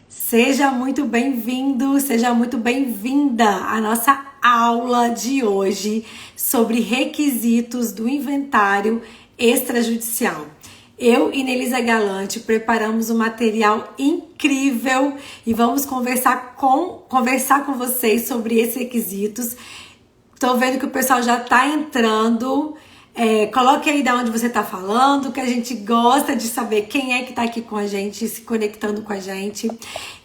Seja muito bem-vindo, seja muito bem-vinda à nossa aula de hoje sobre requisitos do inventário extrajudicial. Eu e Nelisa Galante preparamos um material incrível e vamos conversar com vocês sobre esses requisitos. Tô vendo que o pessoal já tá entrando. Coloque aí de onde você tá falando, que a gente gosta de saber quem é que tá aqui com a gente, se conectando com a gente.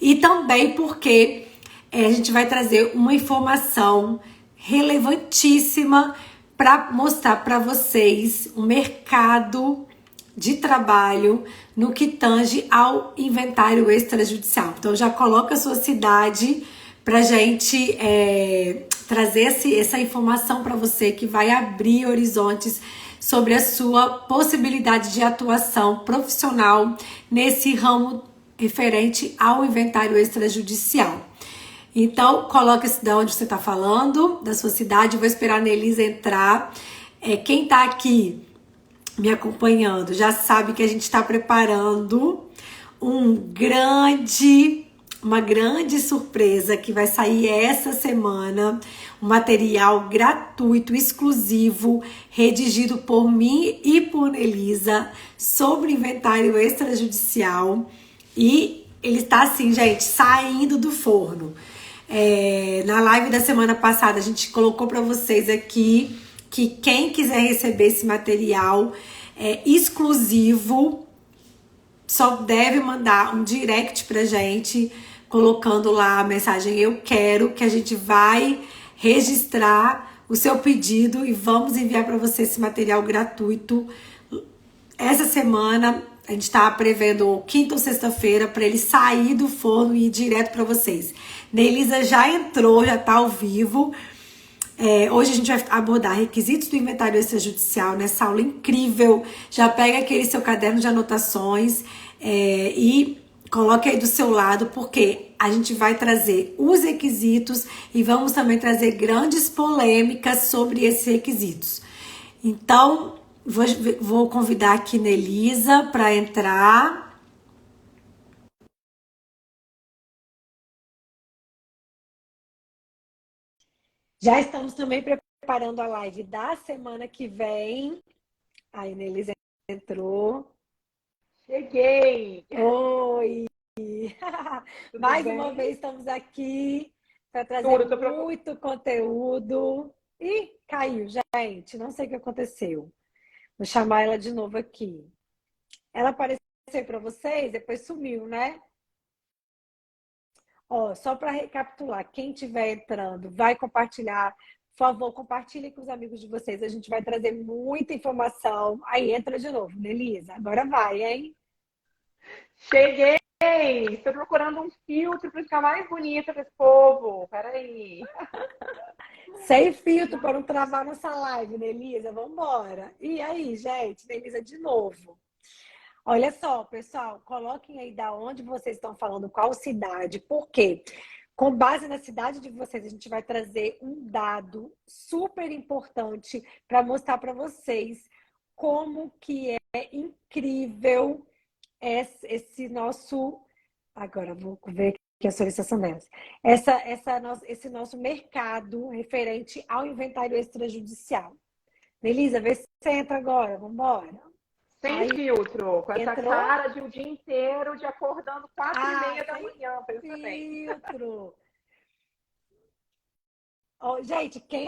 E também porque a gente vai trazer uma informação relevantíssima para mostrar para vocês o mercado de trabalho no que tange ao inventário extrajudicial. Então já coloca a sua cidade para gente trazer essa informação para você que vai abrir horizontes sobre a sua possibilidade de atuação profissional nesse ramo referente ao inventário extrajudicial. Então, coloca de onde você está falando, da sua cidade. Eu vou esperar a Nelisa entrar. Quem está aqui me acompanhando já sabe que a gente está preparando uma grande surpresa que vai sair essa semana, um material gratuito, exclusivo, redigido por mim e por Nelisa sobre inventário extrajudicial. E ele está assim, gente, saindo do forno. Na live da semana passada a gente colocou para vocês aqui que quem quiser receber esse material exclusivo só deve mandar um direct pra gente, colocando lá a mensagem "eu quero", que a gente vai registrar o seu pedido e vamos enviar para você esse material gratuito. Essa semana a gente está prevendo quinta ou sexta-feira para ele sair do forno e ir direto para vocês. Nelisa já entrou, já está ao vivo. Hoje a gente vai abordar requisitos do inventário extrajudicial nessa aula incrível. Já pega aquele seu caderno de anotações e coloque aí do seu lado, porque a gente vai trazer os requisitos e vamos também trazer grandes polêmicas sobre esses requisitos. Então, vou convidar aqui Nelisa para entrar. Já estamos também preparando a live da semana que vem. Aí, Nelisa entrou. Cheguei! Oi! Mais bem? uma vez estamos aqui para trazer muito conteúdo. Ih, caiu, gente. Não sei o que aconteceu. Vou chamar ela de novo aqui. Ela apareceu para vocês, depois sumiu, né? Ó, só para recapitular, quem estiver entrando, vai compartilhar. Por favor, compartilhe com os amigos de vocês. A gente vai trazer muita informação. Aí entra de novo, Nelisa. Agora vai, hein? Cheguei! Estou procurando um filtro para ficar mais bonita para esse povo. Peraí. Sem filtro para não travar nossa live, Nelisa. Vamos embora. E aí, gente? Nelisa de novo. Olha só, pessoal, coloquem aí da onde vocês estão falando, qual cidade, por quê? Com base na cidade de vocês, a gente vai trazer um dado super importante para mostrar para vocês como que é incrível esse nosso... Agora, vou ver aqui a solicitação delas. Esse nosso mercado referente ao inventário extrajudicial. Elisa, vê se você entra agora, vamos embora. Sem filtro, com essa entrou? cara de um dia inteiro, de acordando 4h30 da manhã, pensa bem. Filtro. Gente, quem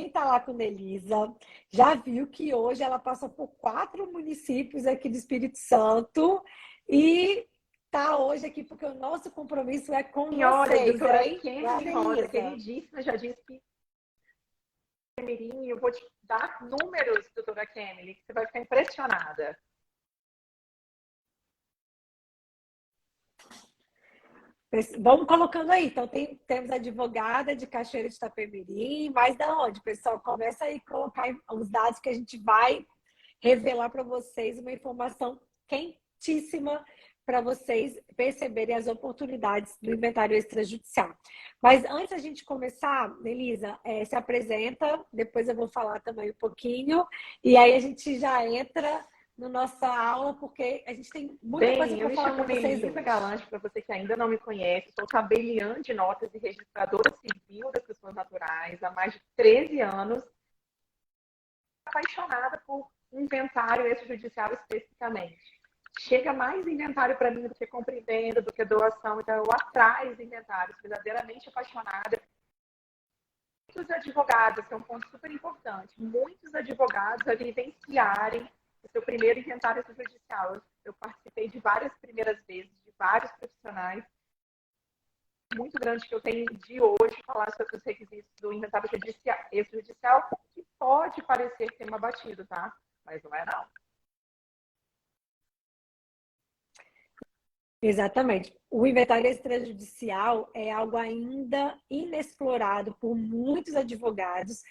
tá lá com a Nelisa já viu que hoje ela passa por 4 municípios aqui do Espírito Santo e tá hoje aqui porque o nosso compromisso é com vocês, doutora hein? Kemily Rosa, queridíssima, já disse que eu vou te dar números, doutora Kemily, que você vai ficar impressionada. Vamos colocando aí. Então, temos advogada de Cachoeira de Itapemirim, mas da onde, pessoal? Começa aí a colocar os dados que a gente vai revelar para vocês, uma informação quentíssima para vocês perceberem as oportunidades do inventário extrajudicial. Mas antes da gente começar, Elisa, se apresenta, depois eu vou falar também um pouquinho, e aí a gente já entra na nossa aula, porque a gente tem muita coisa Bem, eu para me falar chamo com vocês Melissa hoje. Galante, para você que ainda não me conhece, sou tabeliã de notas e registradora civil das pessoas naturais há mais de 13 anos, apaixonada por inventário extrajudicial especificamente. Chega mais inventário para mim do que compra e venda, do que doação, então eu atrás inventários, verdadeiramente apaixonada. Muitos advogados, que é um ponto super importante, muitos advogados a vivenciarem o seu primeiro inventário extrajudicial. Eu participei de várias primeiras vezes, de vários profissionais, muito grande que eu tenho de hoje falar sobre os requisitos do inventário extrajudicial, que pode parecer tema batido, tá? Mas não é não. Exatamente. O inventário extrajudicial é algo ainda inexplorado por muitos advogados.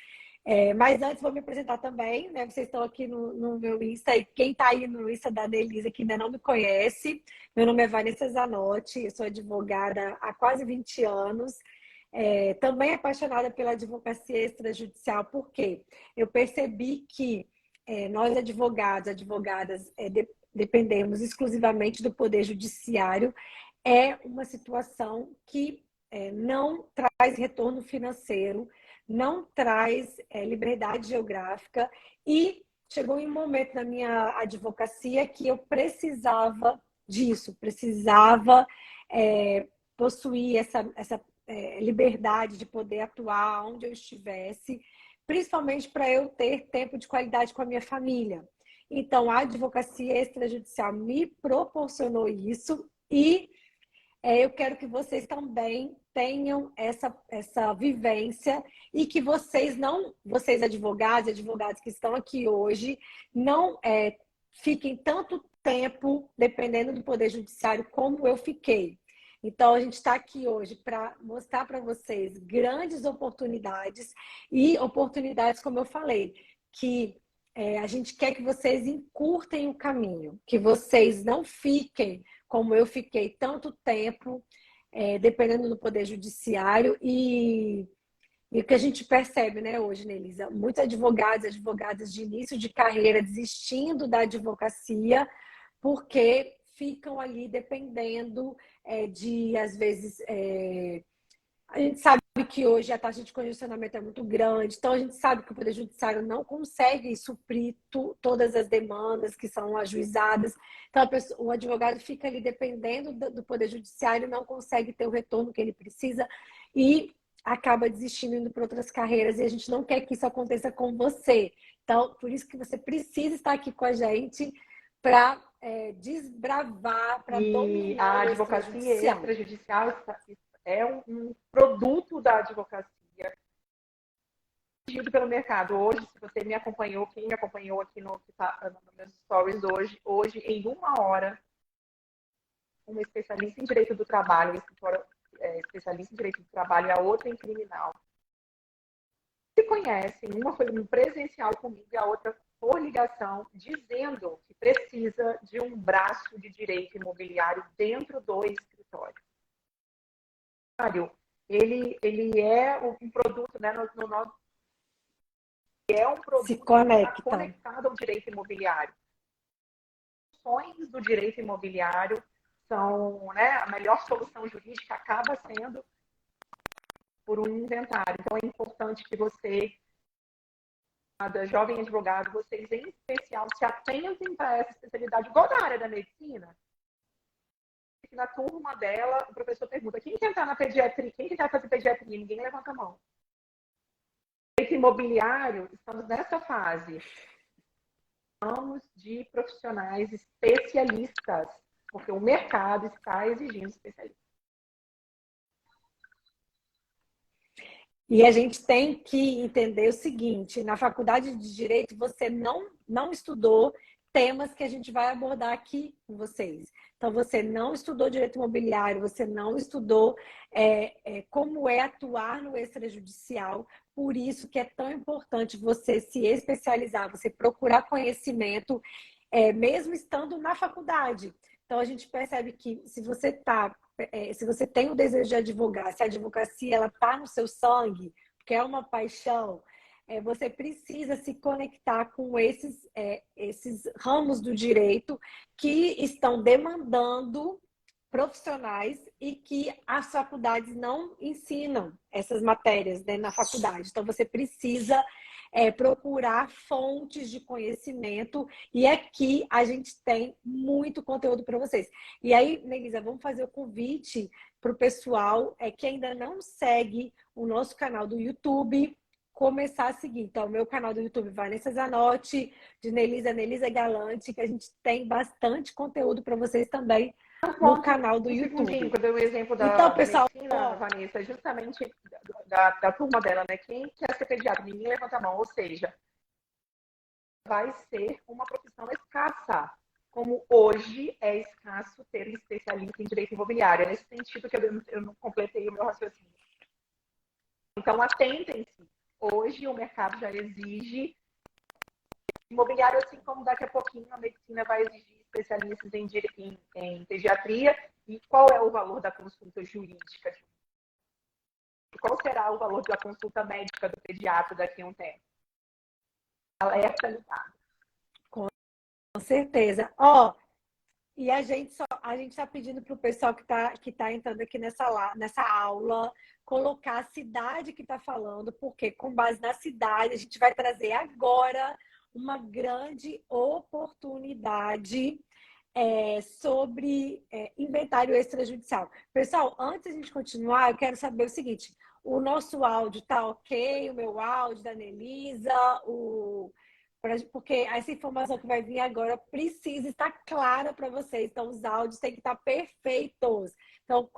Mas antes vou me apresentar também, né? Vocês estão aqui no meu Insta, e quem está aí no Insta da Denise que ainda não me conhece, meu nome é Vanessa Zanotti, eu sou advogada há quase 20 anos, também apaixonada pela advocacia extrajudicial, porque eu percebi que nós advogados, advogadas, dependemos exclusivamente do Poder Judiciário, é uma situação que não traz retorno financeiro, não traz liberdade geográfica, e chegou um momento na minha advocacia que eu precisava disso, precisava possuir essa liberdade de poder atuar onde eu estivesse, principalmente para eu ter tempo de qualidade com a minha família. Então, a advocacia extrajudicial me proporcionou isso, e eu quero que vocês também tenham essa vivência, e que vocês advogados e advogadas que estão aqui hoje, não fiquem tanto tempo dependendo do Poder Judiciário como eu fiquei. Então, a gente está aqui hoje para mostrar para vocês grandes oportunidades, e oportunidades, como eu falei, que a gente quer que vocês encurtem o caminho, que vocês não fiquem como eu fiquei tanto tempo, dependendo do Poder Judiciário, e o que a gente percebe, né, hoje, né, Elisa? Muitos advogados e advogadas de início de carreira desistindo da advocacia porque ficam ali dependendo às vezes, a gente sabe que hoje a taxa de congestionamento é muito grande, então a gente sabe que o Poder Judiciário não consegue suprir todas as demandas que são ajuizadas. Então, o advogado fica ali dependendo do Poder Judiciário, não consegue ter o retorno que ele precisa e acaba desistindo, indo para outras carreiras, e a gente não quer que isso aconteça com você. Então, por isso que você precisa estar aqui com a gente para desbravar, para E a dominar o advocacia extrajudicial. extrajudicial é um produto da advocacia exigido pelo mercado. Hoje, se você me acompanhou, quem me acompanhou aqui no meus stories hoje, em 1 hora, uma especialista em direito do trabalho, especialista em direito do trabalho e a outra em criminal, se conhecem, uma foi no presencial comigo e a outra por ligação, dizendo que precisa de um braço de direito imobiliário dentro do escritório. Ele é um produto, né, no nosso, é um produto Se que está conecta. conectado ao direito imobiliário. As soluções do direito imobiliário são, né, a melhor solução jurídica acaba sendo por um inventário. Então é importante que você, jovem advogado, vocês em especial se atentem para essa especialidade, igual da área da medicina. Na turma dela, o professor pergunta: quem quer entrar na pediatria? Quem quer fazer pediatria? Ninguém levanta a mão. Direito imobiliário, estamos nessa fase. Precisamos de profissionais especialistas, porque o mercado está exigindo especialistas. E a gente tem que entender o seguinte: na faculdade de Direito você não estudou temas que a gente vai abordar aqui com vocês. Então, você não estudou direito imobiliário, você não estudou como é atuar no extrajudicial. Por isso que é tão importante você se especializar, você procurar conhecimento, mesmo estando na faculdade. Então, a gente percebe que se você tem o desejo de advogar, se a advocacia está no seu sangue, porque é uma paixão, você precisa se conectar com esses ramos do direito que estão demandando profissionais e que as faculdades não ensinam essas matérias, né, na faculdade. Então, você precisa procurar fontes de conhecimento e aqui a gente tem muito conteúdo para vocês. E aí, Melissa, vamos fazer o convite para o pessoal que ainda não segue o nosso canal do YouTube, começar a seguir. Então, o meu canal do YouTube, Vanessa Zanotti, de Nelisa Galante, que a gente tem bastante conteúdo para vocês também no canal do YouTube. Quando eu dei o exemplo então, pessoal, medicina, Vanessa, justamente da turma dela, né? Quem quer ser pediatra? Ninguém levanta a mão, ou seja, vai ser uma profissão escassa, como hoje é escasso ter um especialista em direito imobiliário. É nesse sentido que eu não completei o meu raciocínio. Então, atentem-se. Hoje o mercado já exige imobiliário, assim como daqui a pouquinho a medicina vai exigir especialistas em pediatria. E qual é o valor da consulta jurídica? E qual será o valor da consulta médica do pediatra daqui a um tempo? Alerta ligado. Com certeza. E a gente está pedindo para o pessoal que tá entrando aqui nessa aula colocar a cidade que está falando, porque com base na cidade a gente vai trazer agora uma grande oportunidade sobre inventário extrajudicial. Pessoal, antes de a gente continuar, eu quero saber o seguinte: o nosso áudio está ok? O meu áudio, da Nelisa, porque essa informação que vai vir agora precisa estar clara para vocês. Então, os áudios têm que estar perfeitos. Então,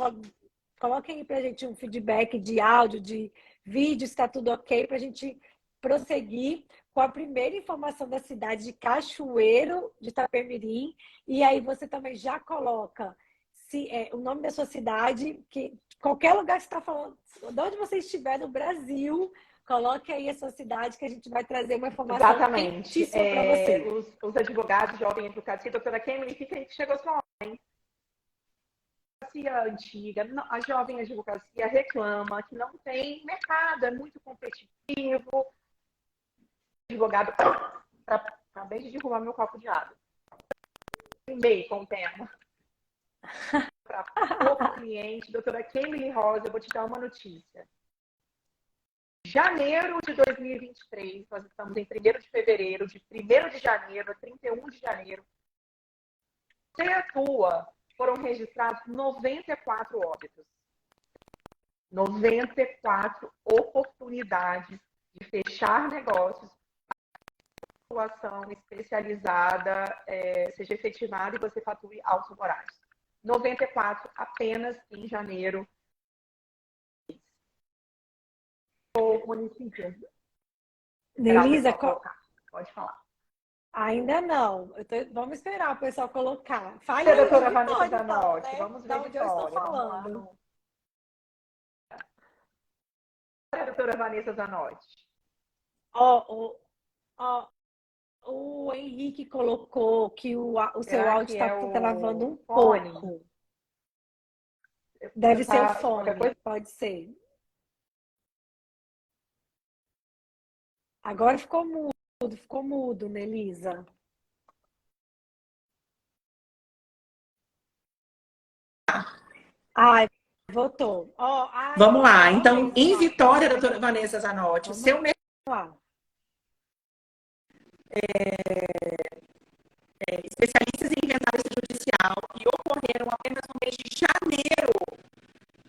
coloquem aí para a gente um feedback de áudio, de vídeo, se está tudo ok, para a gente prosseguir com a primeira informação da cidade de Cachoeiro de Itapemirim. E aí você também já coloca o nome da sua cidade, que qualquer lugar que você está falando, de onde você estiver no Brasil, coloque aí a sua cidade, que a gente vai trazer uma informação quentíssima para você. Os advogados, jovem advocacia, doutora Kemily, fica aí que chegou sua hora, hein? A antiga, a jovem advocacia reclama que não tem mercado, é muito competitivo. Advogado, acabei de derrubar meu copo de água. Meio com o tema. Para pouco cliente, doutora Kemily Rosa, eu vou te dar uma notícia. Janeiro de 2023, nós estamos em 1º de fevereiro, de 1º de janeiro a 31 de janeiro. Você atua, foram registrados 94 óbitos. 94 oportunidades de fechar negócios, atuação especializada seja efetivada e você fatue altos horários. 94 apenas em janeiro. O município. Nelisa, pode falar. Ainda não. Vamos esperar o pessoal colocar. Fale aí, doutora Vanessa Zanotti, né? Vamos ver onde eu estou falando. Doutora Vanessa Zanotti. O Henrique colocou que o seu áudio está travando um pouco. Deve ser o fone, pode ser. Agora ficou mudo, Nelisa. Ai, voltou. Vamos lá. Então, em Vitória, doutora Vanessa Zanotti, o seu especialistas em inventário judicial e ocorreram apenas no mês de janeiro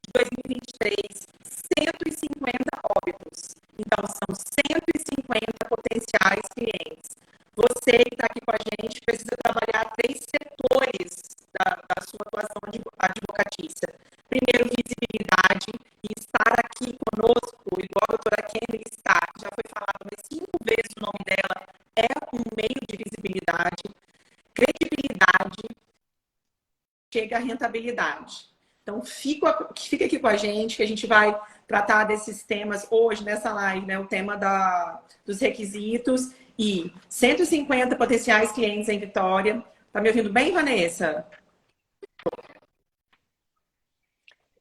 de 2023, 150 óbitos. Então, são 150 potenciais clientes. Você que está aqui com a gente precisa trabalhar 3 setores da sua atuação advocatícia. Primeiro, visibilidade, e estar aqui conosco, igual a doutora Kemily está, já foi falado umas 5 vezes o nome dela, é um meio de visibilidade, credibilidade, chega a rentabilidade. Então, fica aqui com a gente, que a gente vai tratar desses temas hoje, nessa live, né? O tema dos requisitos e 150 potenciais clientes em Vitória. Tá me ouvindo bem, Vanessa?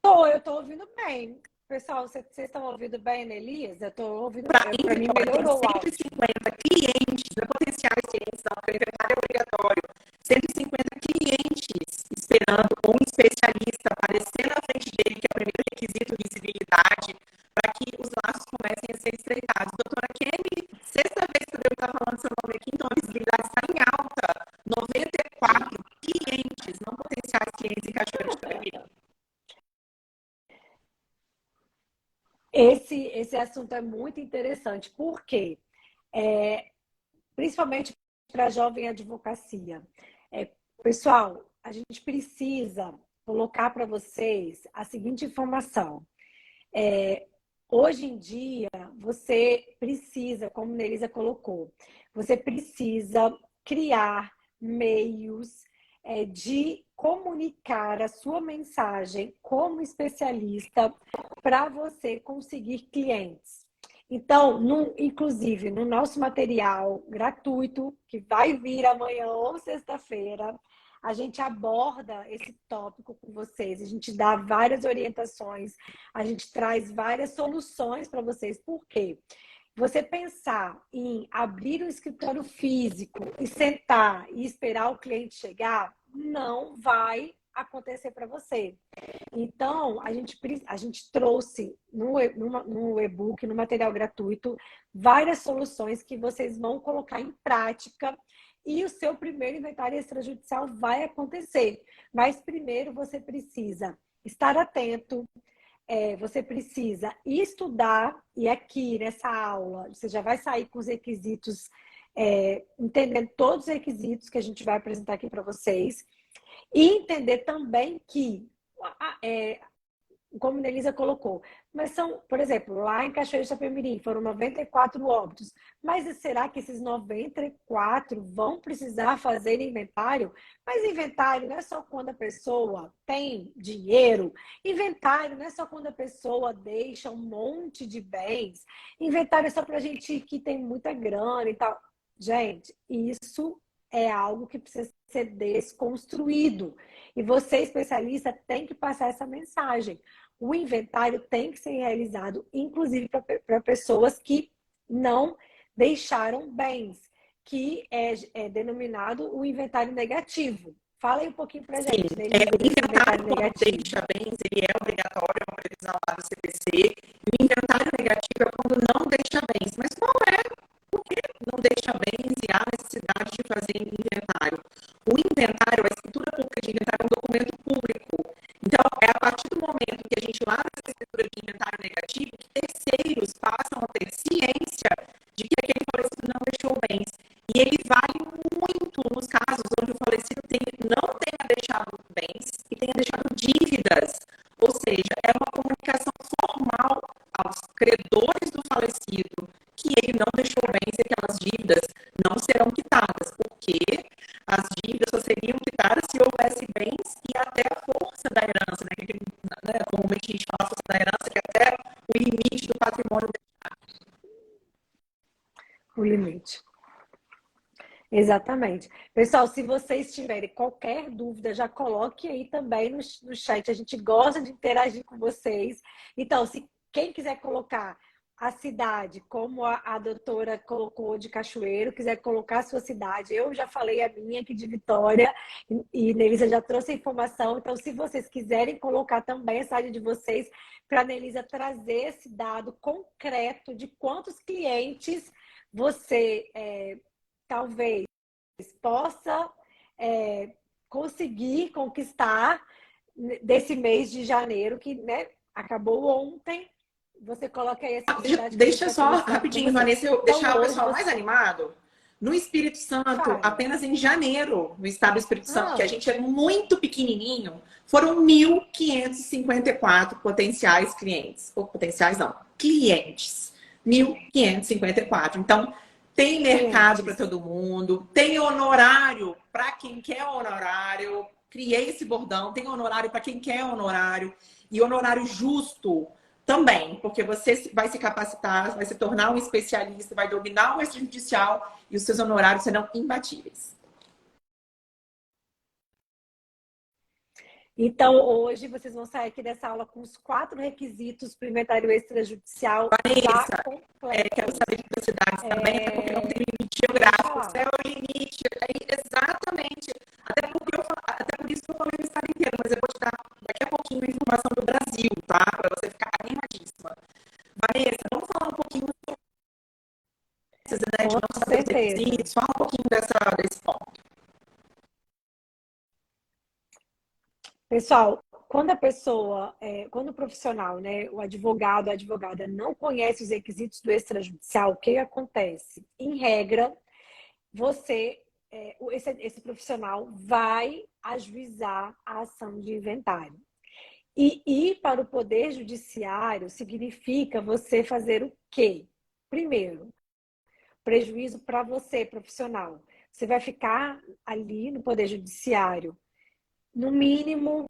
Eu tô ouvindo bem. Pessoal, vocês estão ouvindo bem, Elias? Eu estou ouvindo. Para Para mim inventário, melhorou o tem áudio. 150 clientes, não é potenciais clientes, não, porque o inventário é obrigatório. 150 clientes esperando um especialista aparecer na frente dele, que é o primeiro requisito de visibilidade, para que os laços comecem a ser estreitados. Doutora Kelly, sexta vez que eu devo estar falando seu nome aqui, então a visibilidade está em alta. 94 clientes, não potenciais clientes em Cachoeira de Itapemirim. Esse assunto é muito interessante, porque, principalmente para a jovem advocacia, pessoal, a gente precisa colocar para vocês a seguinte informação. Hoje em dia, você precisa, como Nelisa colocou, você precisa criar meios de comunicar a sua mensagem como especialista para você conseguir clientes. Então, inclusive, no nosso material gratuito, que vai vir amanhã ou sexta-feira, a gente aborda esse tópico com vocês, a gente dá várias orientações, a gente traz várias soluções para vocês. Por quê? Você pensar em abrir um escritório físico e sentar e esperar o cliente chegar, não vai acontecer para você. Então, a gente trouxe no e-book, no material gratuito, várias soluções que vocês vão colocar em prática e o seu primeiro inventário extrajudicial vai acontecer. Mas primeiro você precisa estar atento, você precisa estudar, e aqui nessa aula você já vai sair com os requisitos, entendendo todos os requisitos que a gente vai apresentar aqui para vocês, e entender também que, como a Nelisa colocou, mas são, por exemplo, lá em Cachoeira de Itapemirim foram 94 óbitos, mas será que esses 94 vão precisar fazer inventário? Mas inventário não é só quando a pessoa tem dinheiro, inventário não é só quando a pessoa deixa um monte de bens, inventário é só para gente que tem muita grana e tal. Gente, isso é algo que precisa ser desconstruído. E você, especialista, tem que passar essa mensagem. O inventário tem que ser realizado, inclusive para pessoas que não deixaram bens, que é denominado o inventário negativo. Fala aí um pouquinho para a gente, né? O inventário, quando deixa bens, ele é obrigatório, é uma previsão lá do CPC. E o inventário negativo é quando não deixa bens. Mas qual é? Por que não deixa bens e há necessidade de fazer inventário? O inventário, a escritura pública de inventário é um documento público. Então, é a partir do momento que a gente lava essa escritura de inventário negativo que terceiros passam a ter ciência de que aquele falecido não deixou bens. E ele vale muito nos casos onde o falecido não tenha deixado bens e tenha deixado dívidas. Ou seja, é uma comunicação formal aos credores do falecido que ele não deixou bens e aquelas dívidas não serão quitadas, porque as dívidas só seriam quitadas se houvesse bens e até a força da herança, né? Comumente a gente fala a força da herança, que é até o limite do patrimônio deixado. O limite. Exatamente. Pessoal, se vocês tiverem qualquer dúvida, já coloque aí também no chat. A gente gosta de interagir com vocês. Então, se quem quiser colocar a cidade, como a doutora colocou de Cachoeiro, quiser colocar a sua cidade, eu já falei a minha aqui de Vitória, e Nelisa já trouxe a informação. Então, se vocês quiserem colocar também a cidade de vocês, para a Nelisa trazer esse dado concreto de quantos clientes você talvez possa conseguir conquistar desse mês de janeiro, que, né, acabou ontem. Você coloca aí essa cidade. Deixa só rapidinho, Vanessa, eu deixar o pessoal mais animado. No Espírito Santo, apenas em janeiro, no estado do Espírito Santo, que a gente é muito pequenininho, foram 1.554 potenciais clientes. Ou potenciais não, clientes. 1.554. Então, tem mercado para todo mundo, tem honorário para quem quer honorário. Criei esse bordão, tem honorário para quem quer honorário. E honorário justo também, porque você vai se capacitar, vai se tornar um especialista, vai dominar o extrajudicial e os seus honorários serão imbatíveis. Então, hoje, vocês vão sair aqui dessa aula com os 4 requisitos para o inventário extrajudicial já Vanessa, completos. quero saber de curiosidades também, até porque não tem limite geográfico. Isso é o limite, exatamente. Até por isso que eu falei no estado inteiro, mas eu vou te dar daqui a pouquinho a informação do Brasil, tá? Para você ficar animadíssima. Vanessa, vamos falar um pouquinho sobre esses, né, de não saber os requisitos, fala um pouquinho desse ponto. Pessoal, quando a pessoa, quando o profissional, né, o advogado, a advogada não conhece os requisitos do extrajudicial, o que acontece? Em regra, esse profissional vai ajuizar a ação de inventário. E ir para o Poder Judiciário significa você fazer o quê? Primeiro, prejuízo para você, profissional. Você vai ficar ali no Poder Judiciário, no mínimo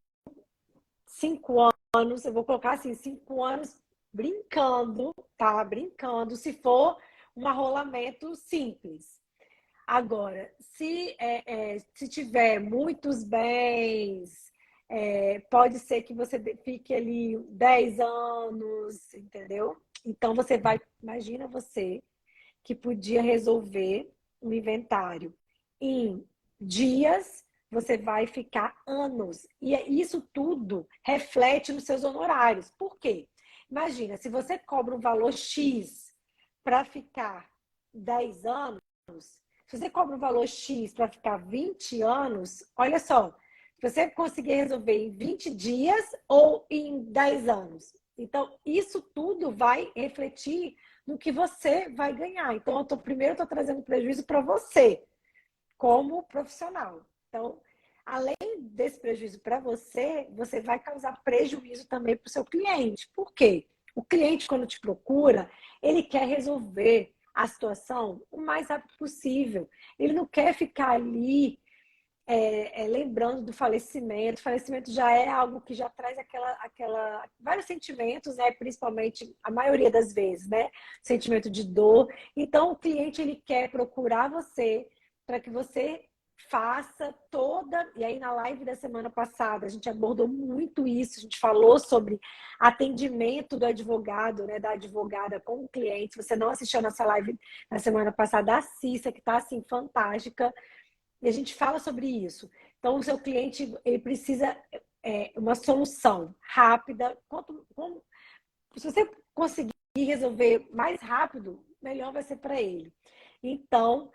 5 anos, eu vou colocar assim, 5 anos brincando, tá? Brincando, se for um arrolamento simples. Agora, se tiver muitos bens, pode ser que você fique ali 10 anos, entendeu? Então, você vai, imagina você que podia resolver um inventário em dias, você vai ficar anos. E isso tudo reflete nos seus honorários. Por quê? Imagina, se você cobra um valor X para ficar 10 anos, se você cobra um valor X para ficar 20 anos, olha só, você conseguir resolver em 20 dias ou em 10 anos. Então, isso tudo vai refletir no que você vai ganhar. Então, primeiro eu estou trazendo prejuízo para você, como profissional. Então, além desse prejuízo para você, você vai causar prejuízo também para o seu cliente. Por quê? O cliente, quando te procura, ele quer resolver a situação o mais rápido possível. Ele não quer ficar ali lembrando do falecimento. O falecimento já é algo que já traz vários sentimentos, né? Principalmente a maioria das vezes, né? Sentimento de dor. Então, o cliente ele quer procurar você para que você faça toda. E aí, na live da semana passada, a gente abordou muito isso. A gente falou sobre atendimento do advogado, né? Da advogada com o cliente. Se você não assistiu a nossa live na semana passada, assista, que está assim fantástica. E a gente fala sobre isso. Então, o seu cliente ele precisa uma solução rápida. Se você conseguir resolver mais rápido, melhor vai ser para ele. Então,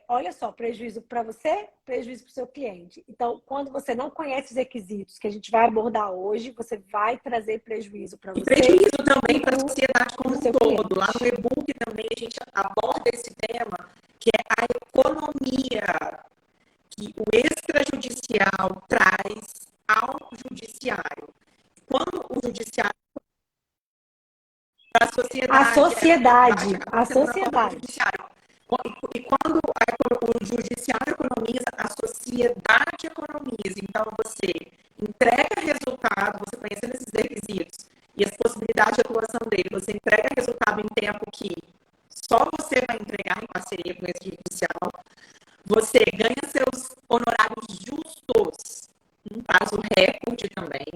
olha só, prejuízo para você, prejuízo para o seu cliente. Então, quando você não conhece os requisitos que a gente vai abordar hoje, você vai trazer prejuízo para você. E prejuízo também para a sociedade como um todo. Lá no e-book também a gente aborda esse tema, que é a economia que o extrajudicial traz ao judiciário. Quando o judiciário para a sociedade. E quando o judiciário economiza, a sociedade economiza. Então, você entrega resultado, você conhecendo esses requisitos e as possibilidades de atuação dele, você entrega resultado em tempo que só você vai entregar em parceria com esse judicial, você ganha seus honorários justos, um prazo recorde também,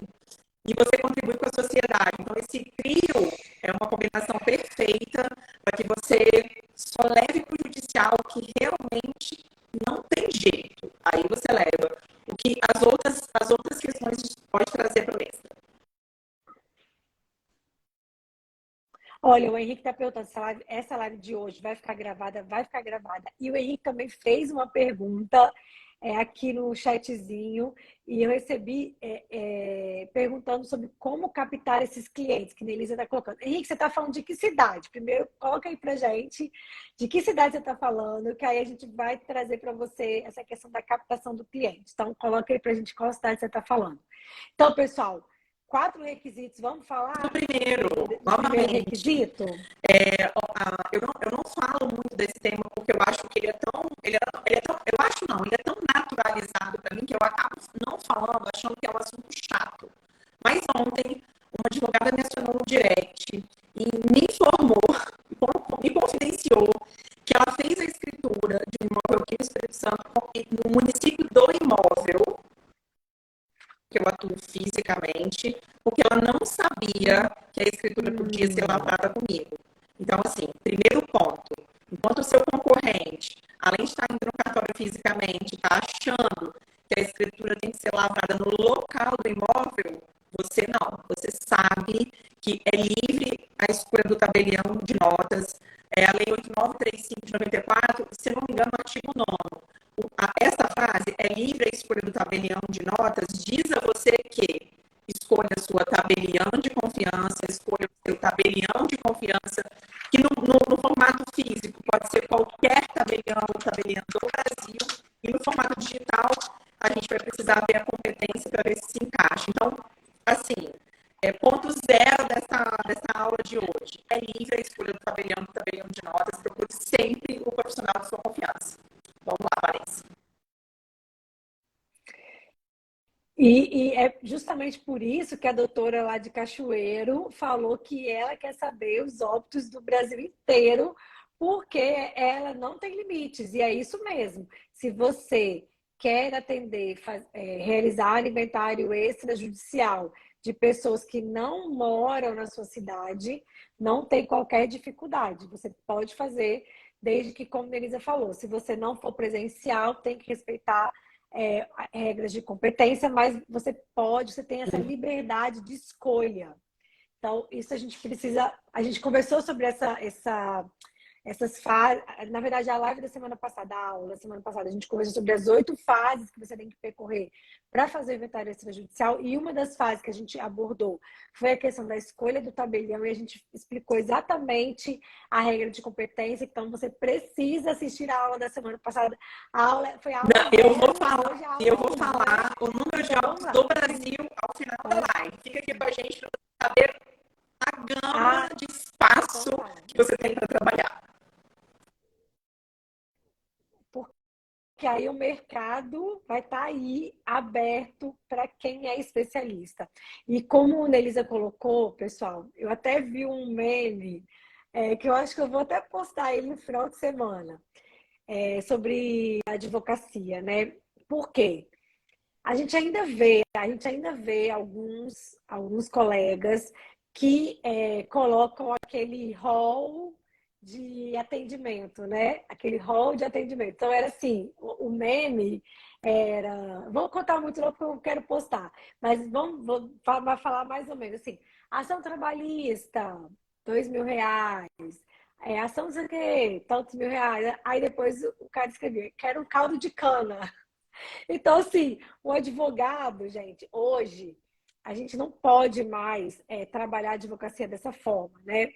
e você contribui com a sociedade. Então, esse trio é uma combinação perfeita para que você só leve para o judicial o que realmente não tem jeito. Aí você leva o que as outras questões pode trazer para o extra. Olha, o Henrique está perguntando se essa live de hoje vai ficar gravada? Vai ficar gravada. E o Henrique também fez uma pergunta aqui no chatzinho e eu recebi perguntando sobre como captar esses clientes, que a Nelisa está colocando. Henrique, você está falando de que cidade? Primeiro, coloca aí pra gente de que cidade você está falando, que aí a gente vai trazer para você essa questão da captação do cliente. Então, coloca aí pra gente qual cidade você está falando. Então, pessoal, 4 requisitos, vamos falar? No primeiro, primeiro requisito? Eu não falo muito desse tema porque eu acho que ele é tão naturalizado para mim que eu acabo não falando, achando que é um assunto chato. Mas ontem, uma advogada mencionou no direct e me informou, me confidenciou que ela fez a escritura de um imóvel aqui no Espírito Santo no município do imóvel, que eu ela não sabia que a escritura podia ser lavrada comigo. Então, assim, primeiro ponto, enquanto o seu concorrente, além de estar indo no cartório fisicamente, está achando que a escritura tem que ser lavrada no local do imóvel, você não. Você sabe que é livre a escolha do tabelião de notas. A Lei 8935 de 94, se não me engano, no artigo 9º. Essa frase, é livre a escolha do tabelião de notas, diz a você que escolha a sua tabelião de confiança, escolha o seu tabelião de confiança, que no formato físico pode ser qualquer tabelião do Brasil, e no formato digital a gente vai precisar ver a competência para ver se se encaixa. Então, assim, ponto zero dessa aula de hoje. É livre a escolha do tabelião de notas, procure sempre o profissional de sua confiança. Vamos lá, Vanessa. E é justamente por isso que a doutora lá de Cachoeiro falou que ela quer saber os óbitos do Brasil inteiro, porque ela não tem limites. E é isso mesmo. Se você quer atender, realizar inventário extrajudicial de pessoas que não moram na sua cidade, não tem qualquer dificuldade. Você pode fazer, desde que, como a Denisa falou, se você não for presencial, tem que respeitar regras de competência, mas você tem essa liberdade de escolha. Então, isso a gente conversou sobre essas fases. Na verdade, a live da semana passada, a aula da semana passada, a gente conversou sobre as 8 fases que você tem que percorrer para fazer o inventário extrajudicial, e uma das fases que a gente abordou foi a questão da escolha do tabelião, e a gente explicou exatamente a regra de competência. Então, você precisa assistir a aula da semana passada. Foi a aula eu vou falar o número de óbitos do Brasil ao final da live. Fica aqui com a gente para saber a gama de espaço que você tem para trabalhar. Que aí o mercado vai estar aí aberto para quem é especialista. E como a Nelisa colocou, pessoal, eu até vi um meme que eu acho que eu vou até postar ele no final de semana, sobre advocacia, né? Por quê? A gente ainda vê alguns colegas que colocam aquele rol de atendimento, né? Aquele hall de atendimento. Então, era assim, o meme era... Vou contar muito não porque eu quero postar, mas vou falar mais ou menos assim. Ação trabalhista, R$2.000. Ação não sei o quê, tantos R$1.000. Aí depois o cara escrevia, quero um caldo de cana. Então, assim, o advogado, gente, hoje, a gente não pode mais trabalhar a advocacia dessa forma, né?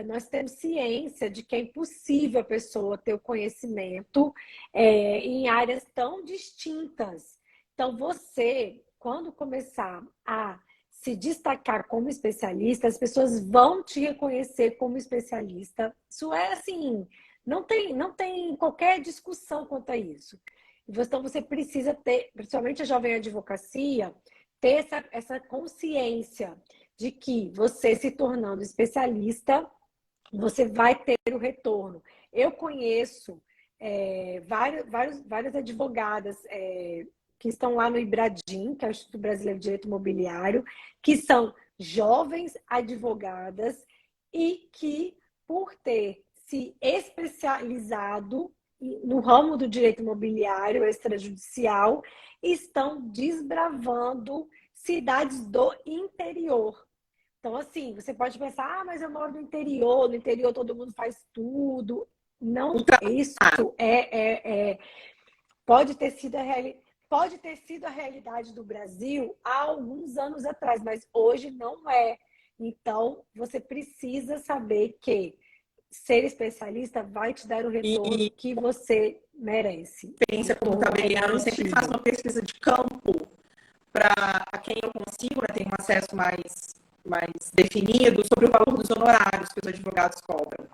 Nós temos ciência de que é impossível a pessoa ter o conhecimento em áreas tão distintas. Então, você, quando começar a se destacar como especialista, as pessoas vão te reconhecer como especialista. Isso é assim, não tem qualquer discussão quanto a isso. Então, você precisa ter, principalmente a jovem advocacia, ter essa consciência de que você se tornando especialista, você vai ter o retorno. Eu conheço várias advogadas que estão lá no IBRADIM, que é o Instituto Brasileiro de Direito Imobiliário, que são jovens advogadas e que, por ter se especializado no ramo do direito imobiliário extrajudicial, estão desbravando cidades do interior. Então, assim, você pode pensar, mas eu moro no interior todo mundo faz tudo. Não, isso pode ter sido a realidade do Brasil há alguns anos atrás, mas hoje não é. Então, você precisa saber que ser especialista vai te dar o retorno que você merece. Experiência como tabelião, eu sempre faço uma pesquisa de campo para quem eu consigo, né, ter um acesso mais definido sobre o valor dos honorários que os advogados cobram.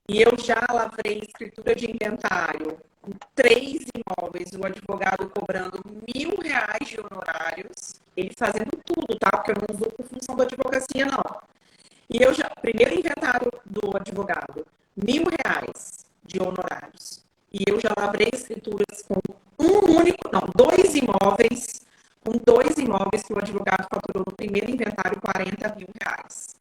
E eu já lavrei escritura de inventário com 3 imóveis, o advogado cobrando R$1.000 de honorários, ele fazendo tudo, tá? Porque eu não vou por função da advocacia, não. E eu já, primeiro inventário do advogado, R$1.000 de honorários. E eu já lavrei escrituras com dois imóveis que o advogado faturou no primeiro inventário R$ 40.000.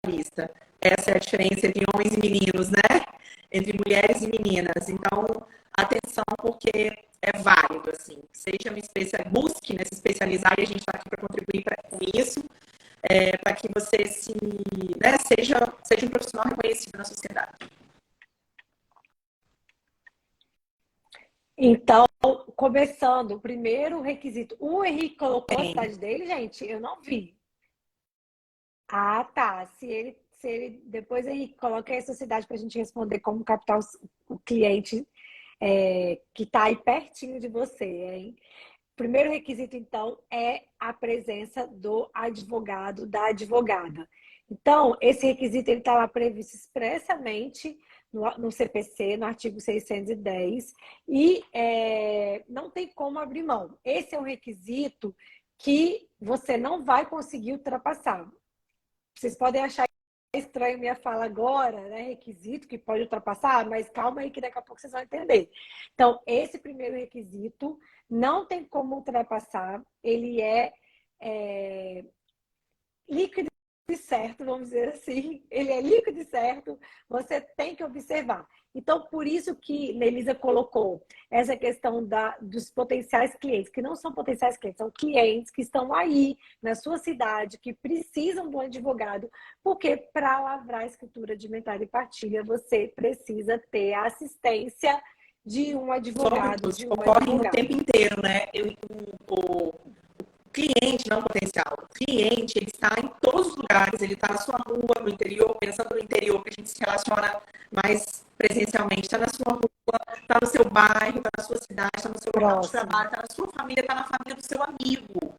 Lista. Essa é a diferença entre homens e meninos, né? Entre mulheres e meninas. Então, atenção, porque é válido, assim. Seja uma busque, né, se especializar, e a gente está aqui para contribuir com isso, para que você né, seja um profissional reconhecido na sociedade. Então, começando, o primeiro requisito. O Henrique colocou a cidade dele, gente? Eu não vi. Ah, tá. Se ele depois, Henrique, coloca aí a sua cidade para a gente responder como captar o cliente que está aí pertinho de você, hein? Primeiro requisito, então, é a presença do advogado, da advogada. Então, esse requisito está lá previsto expressamente no CPC, no artigo 610, e não tem como abrir mão. Esse é um requisito que você não vai conseguir ultrapassar. Vocês podem achar estranho minha fala agora, né? Requisito que pode ultrapassar, mas calma aí que daqui a pouco vocês vão entender. Então, esse primeiro requisito não tem como ultrapassar, ele é líquido e certo, vamos dizer assim, ele é líquido e certo, você tem que observar. Então, por isso que Nelisa colocou essa questão dos potenciais clientes, que não são potenciais clientes, são clientes que estão aí na sua cidade, que precisam de um advogado, porque para lavrar a escritura de inventário e partilha, você precisa ter a assistência de um advogado. Ocorre o tempo inteiro, né? O cliente, não potencial. O cliente, ele está em todos os lugares, ele está na sua rua, no interior, pensando no interior, que a gente se relaciona mais presencialmente, está na sua rua, está no seu bairro, está na sua cidade, está no seu local de trabalho, está na sua família, está na família do seu amigo.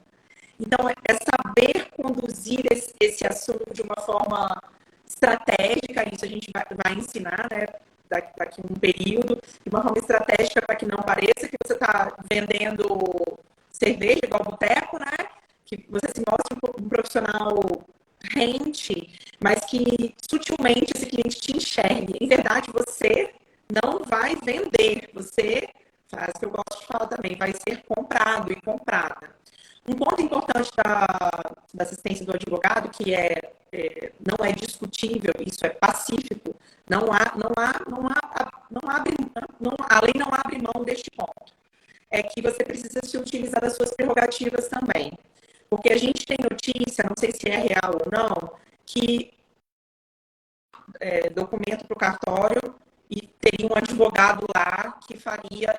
Então, é saber conduzir esse assunto de uma forma estratégica, isso a gente vai ensinar, né? Daqui a um período, de uma forma estratégica para que não pareça que você está vendendo cerveja igual boteco, né? Que você se mostra um profissional rente, mas que sutilmente esse cliente te enxergue. Em verdade, você não vai vender, você faz o que eu gosto de falar também, vai ser comprado e comprada. Um ponto importante da assistência do advogado, que não é discutível, isso é pacífico, a lei não abre mão deste ponto. É que você precisa se utilizar das suas prerrogativas também. Porque a gente tem notícia, não sei se é real ou não, que documento para o cartório e teria um advogado lá que faria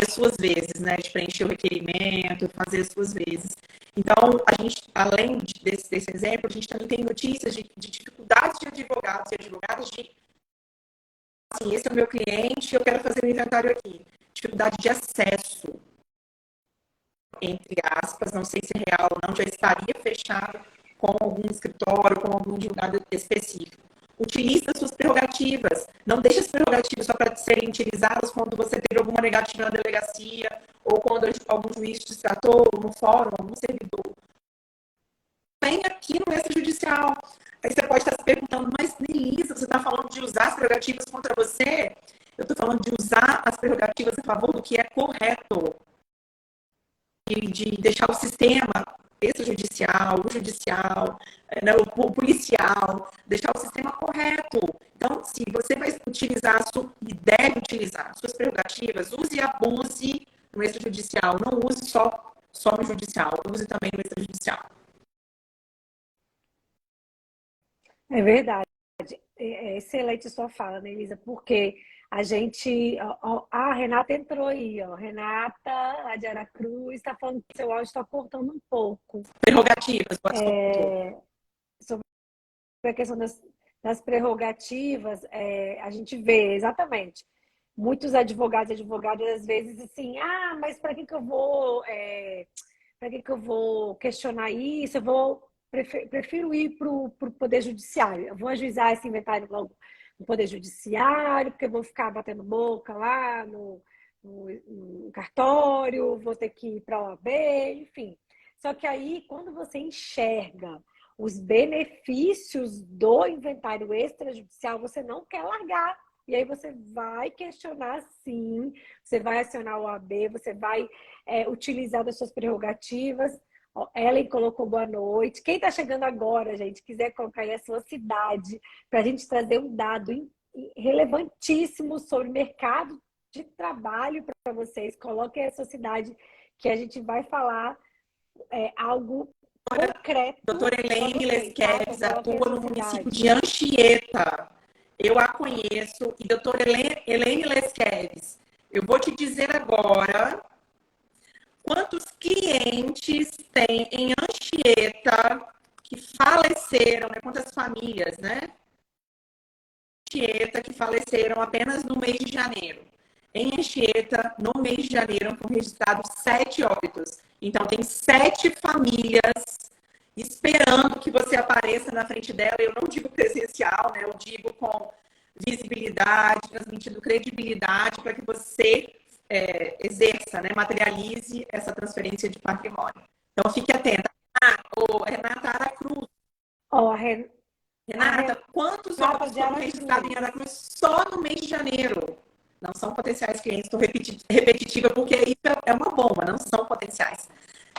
suas vezes, né? De preencher o requerimento, fazer as suas vezes. Então, a gente, além desse exemplo, a gente também tem notícias de dificuldades de advogados e advogadas assim, esse é o meu cliente, eu quero fazer um inventário aqui. Dificuldade de acesso, entre aspas, não sei se é real ou não, já estaria fechado com algum escritório, com algum advogado específico. Utilize as suas prerrogativas. Não deixe as prerrogativas só para serem utilizadas quando você teve alguma negativa na delegacia ou quando algum juiz te tratou no fórum, algum servidor. Vem aqui no extrajudicial. Aí você pode estar se perguntando, mas Nelisa, você está falando de usar as prerrogativas contra você? Eu estou falando de usar as prerrogativas a favor do que é correto. E de deixar o sistema extrajudicial, o judicial, né, o policial, deixar o sistema correto. Então, se você vai utilizar e deve utilizar suas prerrogativas, use e abuse no extrajudicial. Não use só no judicial, use também no extrajudicial. É verdade. É excelente sua fala, né, Elisa? Porque a gente. A Renata entrou aí, ó. Renata, a de Aracruz, está falando que seu áudio está cortando um pouco. Prerrogativas, sobre a questão das prerrogativas, a gente vê exatamente. Muitos advogados e advogadas, às vezes, assim, mas para que eu vou. Para que eu vou questionar isso? Prefiro ir para o Poder Judiciário. Eu vou ajuizar esse inventário logo no Poder Judiciário, porque eu vou ficar batendo boca lá no cartório, vou ter que ir para a OAB, enfim. Só que aí, quando você enxerga os benefícios do inventário extrajudicial, você não quer largar. E aí você vai questionar, sim, você vai acionar o OAB, você vai utilizar das suas prerrogativas. Ó, Ellen colocou boa noite. Quem está chegando agora, gente, quiser colocar aí a sua cidade, para a gente trazer um dado relevantíssimo sobre o mercado de trabalho para vocês. Coloquem a sua cidade, que a gente vai falar algo concreto. Doutora Elaine Lesqueves atua no município de Anchieta. Eu a conheço. E doutora Elaine Lesqueves, eu vou te dizer agora quantos clientes tem em Anchieta que faleceram, né? Quantas famílias, né? Anchieta que faleceram apenas no mês de janeiro. Em Anchieta, no mês de janeiro, foram registrados 7 óbitos. Então, tem 7 famílias esperando que você apareça na frente dela. Eu não digo presencial, né? Eu digo com visibilidade, transmitindo credibilidade para que você exerça, né? Materialize essa transferência de patrimônio. Então, fique atenta. Renata Aracruz. Renata, quantos óbitos foram registrados em Aracruz só no mês de janeiro? Não são potenciais clientes, estou repetitiva porque isso é uma bomba, não são potenciais.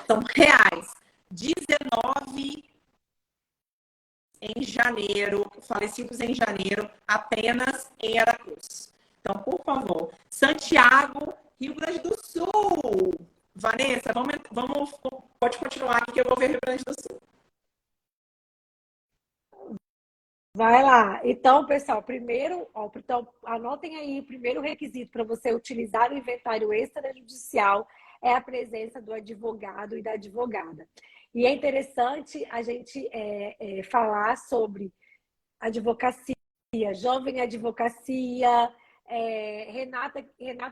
São reais. 19 em janeiro, falecidos em janeiro, apenas em Aracruz. Então, por favor, Santiago, Rio Grande do Sul. Vanessa, pode continuar aqui que eu vou ver Rio Grande do Sul. Vai lá. Então, pessoal, então, anotem aí, o primeiro requisito para você utilizar o inventário extrajudicial é a presença do advogado e da advogada. E é interessante a gente falar sobre advocacia, jovem advocacia. Renata,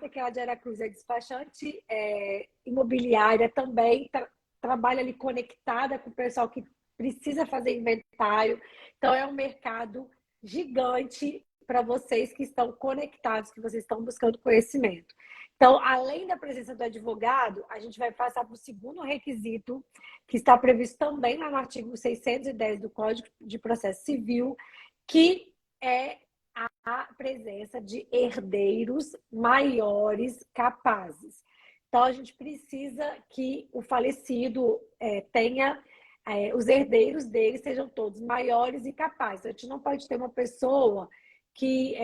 que é lá de Aracruz, é despachante imobiliária também, trabalha ali conectada com o pessoal que precisa fazer inventário. Então, é um mercado gigante para vocês que estão conectados, que vocês estão buscando conhecimento. Então, além da presença do advogado, a gente vai passar para o segundo requisito, que está previsto também lá no artigo 610 do Código de Processo Civil, que é a presença de herdeiros maiores capazes. Então, a gente precisa que o falecido tenha... os herdeiros dele sejam todos maiores e capazes. A gente não pode ter uma pessoa que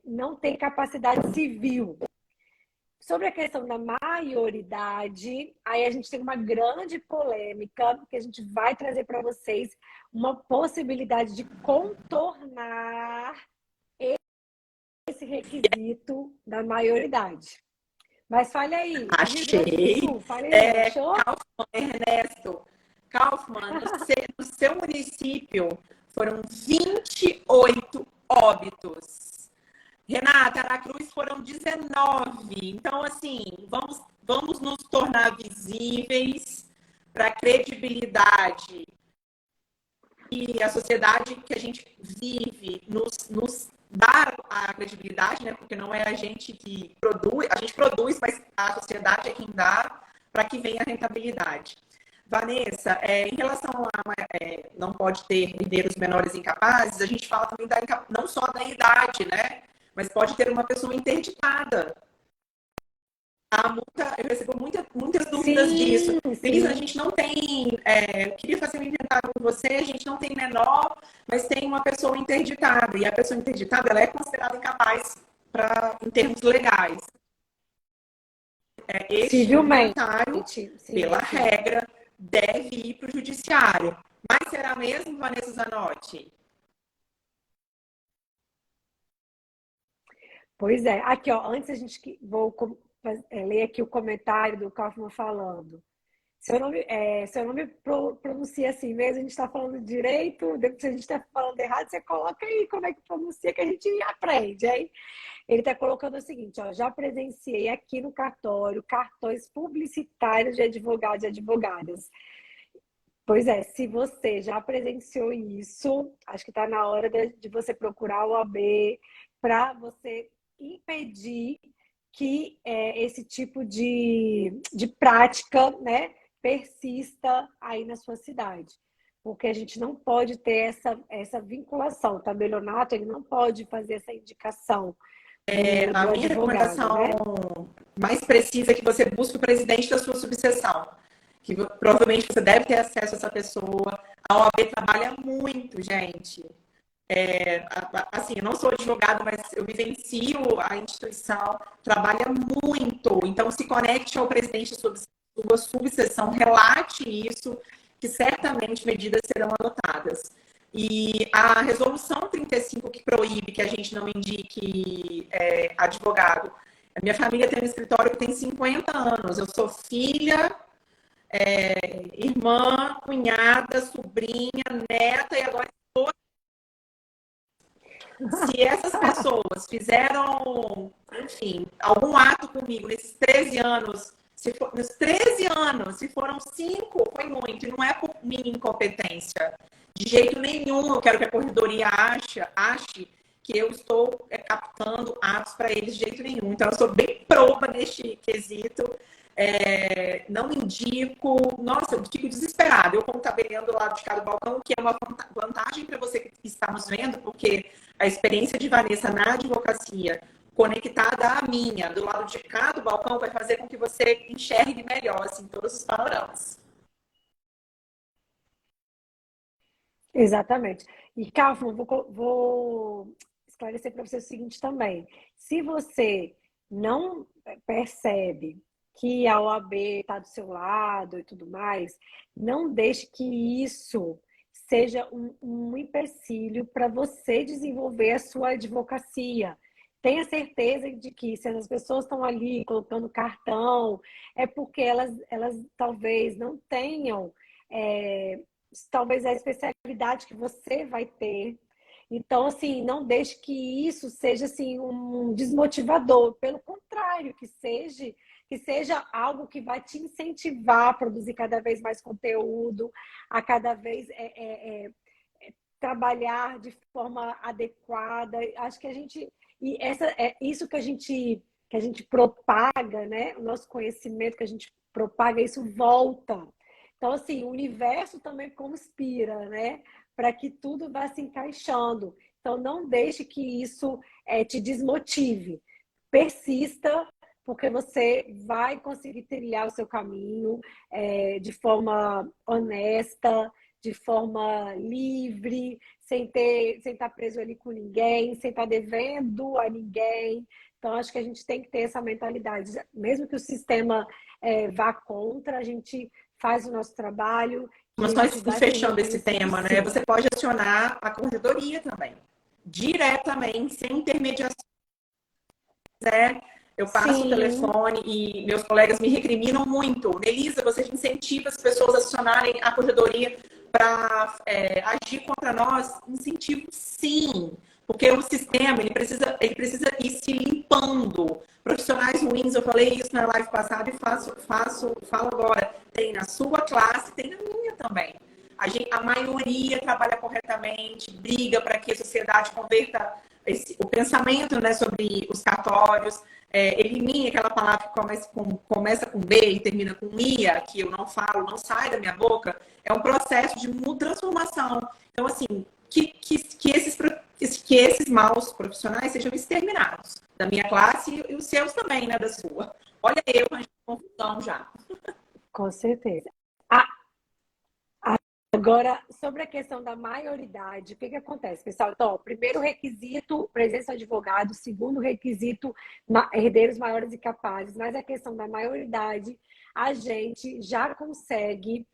não tem capacidade civil. Sobre a questão da maioridade, aí a gente tem uma grande polêmica que a gente vai trazer para vocês uma possibilidade de contornar esse requisito da maioridade. Mas fale aí. Achei. Fale aí, achou? Ernesto. Kaufmann, no seu município foram 28 óbitos. Renata, Aracruz foram 19. Então, assim, vamos nos tornar visíveis para a credibilidade e a sociedade que a gente vive nos dar a credibilidade, né? Porque não é a gente que produz, a gente produz, mas a sociedade é quem dá para que venha a rentabilidade. Vanessa, em relação a não pode ter herdeiros menores incapazes, a gente fala também não só da idade, né? Mas pode ter uma pessoa interditada. Eu recebo muitas dúvidas disso. Sim. A gente não tem... queria fazer um inventário com você, a gente não tem menor, mas tem uma pessoa interditada. E a pessoa interditada, ela é considerada incapaz em termos legais. Este inventário, pela regra, deve ir para o judiciário. Mas será mesmo, Vanessa Zanotti? Pois é. Aqui, ó, antes a gente... Vou ler aqui o comentário do Kaufmann falando. Seu nome pronuncia assim mesmo, a gente está falando direito, depois se a gente está falando errado, você coloca aí como é que pronuncia que a gente aprende, hein? Ele está colocando o seguinte, ó, já presenciei aqui no cartório cartões publicitários de advogados e advogadas. Pois é, se você já presenciou isso, acho que está na hora de você procurar o OAB para você impedir que esse tipo de prática, né, persista aí na sua cidade. Porque a gente não pode ter essa vinculação. O tabelionato, ele não pode fazer essa indicação. A minha recomendação, né, mais precisa é que você busque o presidente da sua subseção, que provavelmente você deve ter acesso a essa pessoa. A OAB trabalha muito, gente. Assim, eu não sou advogada, mas eu vivencio a instituição, trabalha muito. Então, se conecte ao presidente da sua subseção, relate isso, que certamente medidas serão adotadas. E a resolução 35, que proíbe que a gente não indique advogado. A minha família tem um escritório que tem 50 anos. Eu sou filha, irmã, cunhada, sobrinha, neta e agora estou. Se essas pessoas fizeram, enfim, algum ato comigo nesses 13 anos, nos 13 anos, se foram 5, foi muito. E não é por minha incompetência. De jeito nenhum eu quero que a corredoria ache que eu estou captando atos para eles de jeito nenhum. Então, eu sou bem proba neste quesito. Não indico. Nossa, eu fico desesperada. Eu, como tabeliando do lado de cá do balcão, que é uma vantagem para você que está nos vendo, porque a experiência de Vanessa na advocacia, conectada à minha, do lado de cá do balcão, vai fazer com que você enxergue melhor assim, todos os panoramas. Exatamente. E, Kaufman, vou esclarecer para você o seguinte também. Se você não percebe que a OAB está do seu lado e tudo mais, não deixe que isso seja um empecilho para você desenvolver a sua advocacia. Tenha certeza de que se as pessoas estão ali colocando cartão, é porque elas talvez não tenham... talvez a especialidade que você vai ter. Então, assim, não deixe que isso seja assim um desmotivador. Pelo contrário, que seja algo que vai te incentivar a produzir cada vez mais conteúdo, a cada vez trabalhar de forma adequada. Acho que a gente... E isso que a gente propaga, né? O nosso conhecimento que a gente propaga, isso volta. Então, assim, o universo também conspira, né? Para que tudo vá se encaixando. Então, não deixe que isso te desmotive. Persista, porque você vai conseguir trilhar o seu caminho de forma honesta, de forma livre, sem estar preso ali com ninguém, sem estar devendo a ninguém. Então, acho que a gente tem que ter essa mentalidade. Mesmo que o sistema vá contra, a gente faz o nosso trabalho. Mas nós fechando esse tema, né? Você pode acionar a corredoria também, diretamente, sem intermediação. Eu passo o telefone e meus colegas me recriminam muito. Elisa, você incentiva as pessoas a acionarem a corredoria para agir contra nós? Incentivo, sim. Porque o sistema, ele precisa ir se limpando. Profissionais ruins, eu falei isso na live passada e falo agora. Tem na sua classe, tem na minha também. A maioria trabalha corretamente, briga para que a sociedade converta o pensamento, né, sobre os cartórios, elimine aquela palavra que começa com B e termina com IA, que eu não falo, não sai da minha boca. É um processo de transformação. Então, assim, que esses maus profissionais sejam exterminados da minha classe e os seus também, né, da sua. Olha eu, a confusão já. Com certeza. Agora, sobre a questão da maioridade, o que acontece, pessoal? Então, primeiro requisito, presença de advogado. Segundo requisito, herdeiros maiores e capazes. Mas a questão da maioridade, a gente já consegue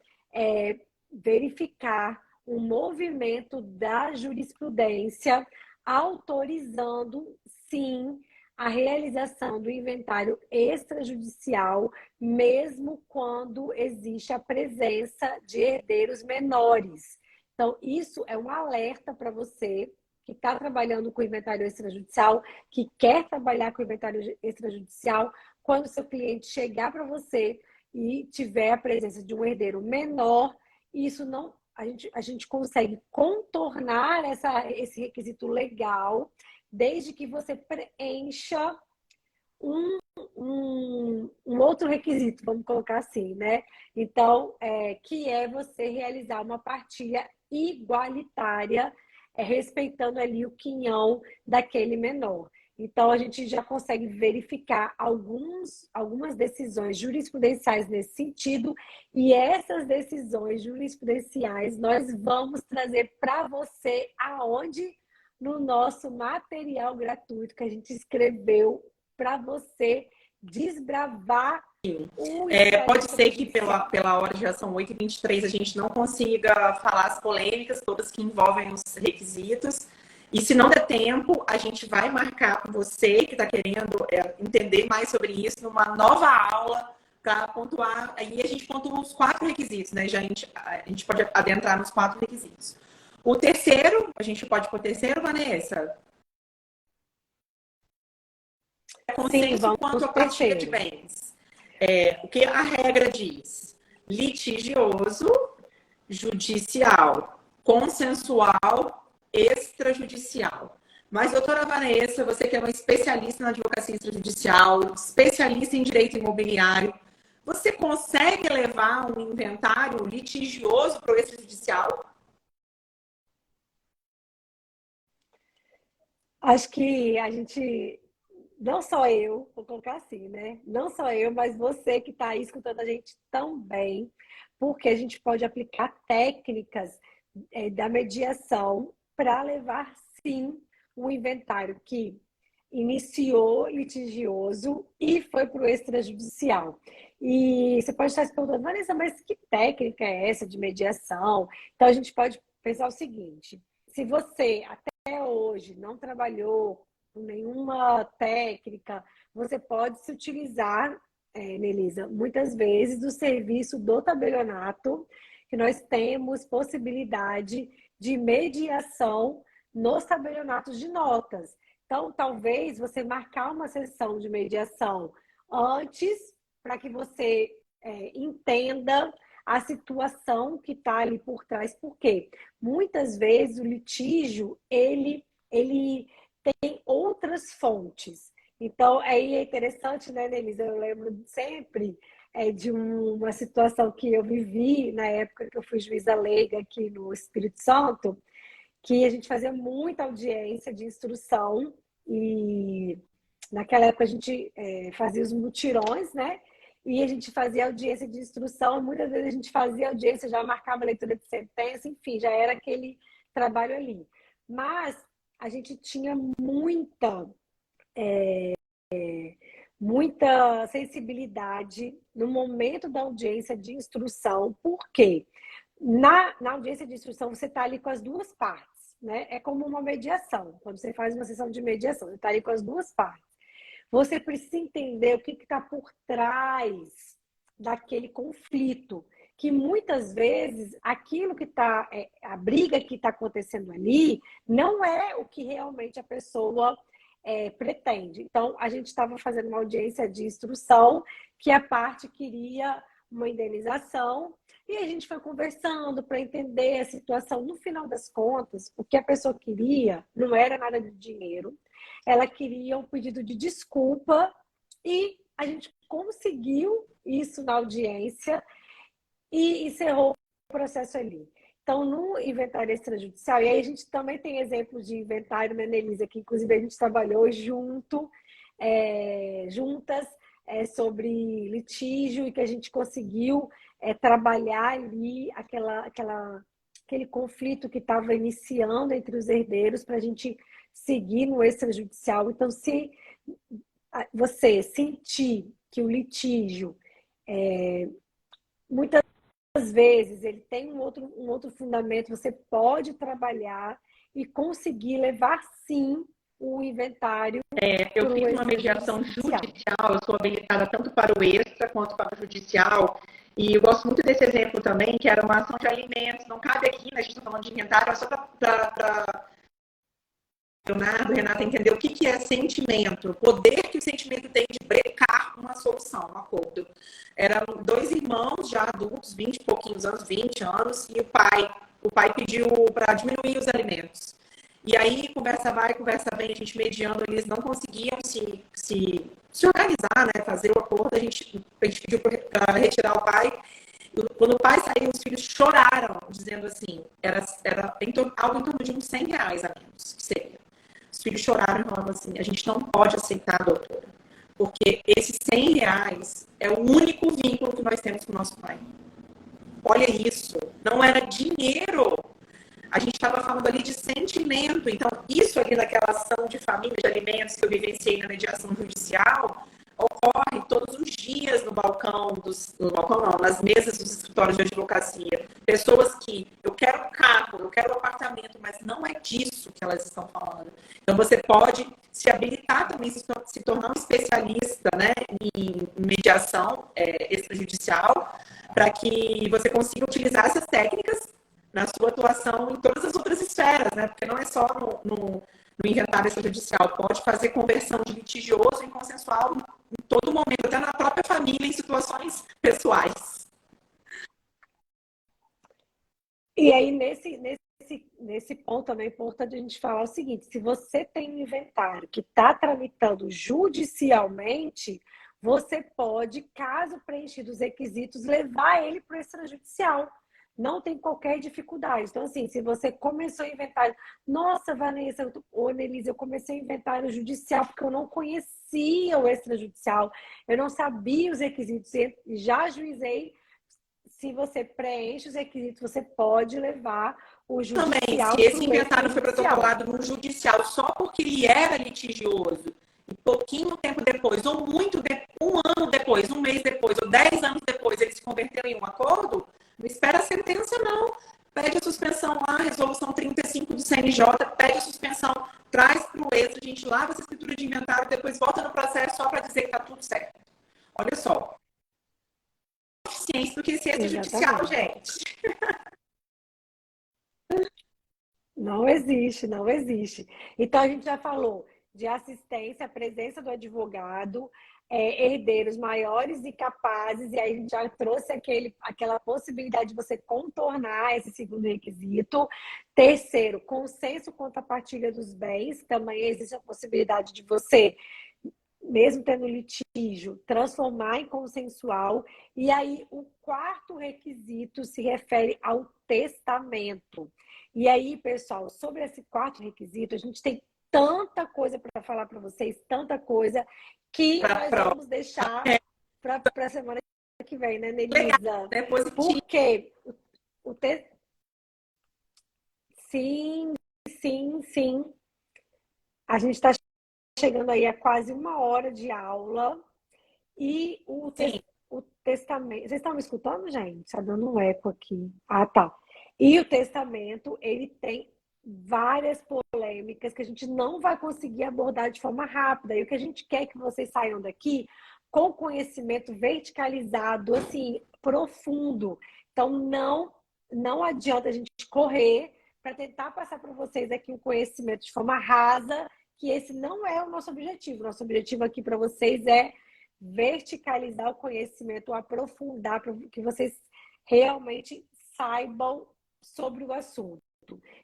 verificar um movimento da jurisprudência autorizando, sim, a realização do inventário extrajudicial, mesmo quando existe a presença de herdeiros menores. Então, isso é um alerta para você que está trabalhando com inventário extrajudicial, que quer trabalhar com inventário extrajudicial, quando o seu cliente chegar para você e tiver a presença de um herdeiro menor, isso não... A gente consegue contornar esse requisito legal, desde que você preencha um outro requisito, vamos colocar assim, né? Então, que é você realizar uma partilha igualitária, respeitando ali o quinhão daquele menor. Então, a gente já consegue verificar algumas decisões jurisprudenciais nesse sentido, e essas decisões jurisprudenciais nós vamos trazer para você aonde? No nosso material gratuito que a gente escreveu para você desbravar o Pode ser que pela hora já são 8h23, a gente não consiga falar as polêmicas todas que envolvem os requisitos. E se não der tempo, a gente vai marcar com você que está querendo entender mais sobre isso numa nova aula para pontuar. Aí a gente pontua os 4 requisitos, né? A gente pode adentrar nos 4 requisitos. O terceiro, a gente pode pôr o terceiro, Vanessa? Consenso quanto à partilha de bens. O que a regra diz? Litigioso, judicial, consensual, extrajudicial. Mas, doutora Vanessa, você que é uma especialista na advocacia extrajudicial, especialista em direito imobiliário, você consegue levar um inventário litigioso para o extrajudicial? Acho que a gente, não só eu, vou colocar assim, né? Não só eu, mas você que está aí escutando a gente também, porque a gente pode aplicar técnicas da mediação para levar, sim, um inventário que iniciou litigioso e foi para o extrajudicial. E você pode estar se perguntando, Vanessa, mas que técnica é essa de mediação? Então, a gente pode pensar o seguinte, se você até hoje não trabalhou com nenhuma técnica, você pode se utilizar, Nelisa, muitas vezes do serviço do tabelionato, que nós temos possibilidade de mediação nos tabelionatos de notas. Então, talvez você marcar uma sessão de mediação antes, para que você entenda a situação que está ali por trás. Por quê? Muitas vezes o litígio, ele tem outras fontes. Então, aí é interessante, né, Nelisa? Eu lembro sempre de uma situação que eu vivi na época que eu fui juíza leiga aqui no Espírito Santo, que a gente fazia muita audiência de instrução e naquela época a gente fazia os mutirões, né? E a gente fazia audiência de instrução, muitas vezes a gente fazia audiência, já marcava leitura de sentença, enfim, já era aquele trabalho ali. Mas a gente tinha muita sensibilidade no momento da audiência de instrução, porque na audiência de instrução você está ali com as duas partes, né? É como uma mediação, quando você faz uma sessão de mediação, você está ali com as duas partes. Você precisa entender o que está por trás daquele conflito, que muitas vezes aquilo que está, a briga que está acontecendo ali, não é o que realmente a pessoa pretende. Então, a gente estava fazendo uma audiência de instrução que a parte queria uma indenização e a gente foi conversando para entender a situação. No final das contas, o que a pessoa queria não era nada de dinheiro, ela queria um pedido de desculpa e a gente conseguiu isso na audiência e encerrou o processo ali. Então, no inventário extrajudicial, e aí a gente também tem exemplos de inventário, né, Nelisa, que inclusive a gente trabalhou juntas sobre litígio e que a gente conseguiu trabalhar ali aquele conflito que estava iniciando entre os herdeiros para a gente seguir no extrajudicial. Então, se você sentir que o litígio, muitas vezes, ele tem um outro fundamento, você pode trabalhar e conseguir levar, sim, o inventário. Eu fiz uma mediação judicial, eu sou habilitada tanto para o extra quanto para o judicial, e eu gosto muito desse exemplo também, que era uma ação de alimentos, não cabe aqui, né, a gente está falando de inventário, mas só para Renata entender o que é sentimento, o poder que o sentimento tem de brecar uma solução, um acordo. Eram 2 irmãos já adultos, 20 e pouquinhos anos, 20 anos, e o pai pediu para diminuir os alimentos. E aí, conversa vai, conversa vem, a gente mediando, eles não conseguiam se organizar, né, fazer o acordo, a gente pediu para retirar o pai. Quando o pai saiu, os filhos choraram, dizendo assim, era algo em torno de uns R$100 a menos, que seria. Os filhos choraram e falavam assim, a gente não pode aceitar, doutora, porque esses R$ 100 é o único vínculo que nós temos com o nosso pai. Olha isso, não era dinheiro. A gente estava falando ali de sentimento. Então, isso ali naquela ação de família de alimentos que eu vivenciei na mediação judicial, ocorre todos os dias no balcão no balcão não, nas mesas dos escritórios de advocacia. Pessoas que, eu quero carro, eu quero apartamento, mas não é disso que elas estão falando. Então, você pode se habilitar também, se tornar um especialista, né, em mediação extrajudicial, para que você consiga utilizar essas técnicas na sua atuação em todas as outras esferas, né? Porque não é só no inventário extrajudicial, pode fazer conversão de litigioso em consensual em todo momento, até na própria família, em situações pessoais. E aí, nesse ponto também é importante a gente falar o seguinte, se você tem um inventário que está tramitando judicialmente, você pode, caso preenchido os requisitos, levar ele para o extrajudicial. Não tem qualquer dificuldade. Então, assim, se você começou a inventário... Nossa, Vanessa, ou Nelise, eu comecei a inventário judicial porque eu não conhecia o extrajudicial, eu não sabia os requisitos, e já ajuizei. Se você preenche os requisitos, você pode levar o judicial. Também, se esse inventário foi protocolado no judicial só porque ele era litigioso, e pouquinho tempo depois, ou um ano depois, um mês depois, ou 10 anos depois, ele se converteu em um acordo, não espera a sentença, não. Pede a suspensão lá, resolução 35 do CNJ, pede a suspensão, traz para o extra, a gente lava essa escritura de inventário, depois volta no processo só para dizer que está tudo certo. Olha só. Eficiência do que esse extrajudicial, gente. Não existe, não existe. Então, a gente já falou de assistência, presença do advogado, herdeiros maiores e capazes, e aí a gente já trouxe aquela possibilidade de você contornar esse segundo requisito. Terceiro, consenso quanto à partilha dos bens, também existe a possibilidade de você, mesmo tendo litígio, transformar em consensual. E aí, o quarto requisito se refere ao testamento. E aí, pessoal, sobre esse quarto requisito, a gente tem tanta coisa para falar para vocês, tanta coisa, que nós vamos deixar para a semana que vem, né, Nelisa? Porque Sim, sim, sim. A gente está chegando aí a quase 1 hora de aula. E o testamento... Vocês estão me escutando, gente? Está dando um eco aqui. Ah, tá. E o testamento, ele tem várias polêmicas que a gente não vai conseguir abordar de forma rápida. E o que a gente quer é que vocês saiam daqui com conhecimento verticalizado, assim, profundo. Então, não adianta a gente correr para tentar passar para vocês aqui um conhecimento de forma rasa, que esse não é o nosso objetivo. Nosso objetivo aqui para vocês é verticalizar o conhecimento, aprofundar, para que vocês realmente saibam sobre o assunto.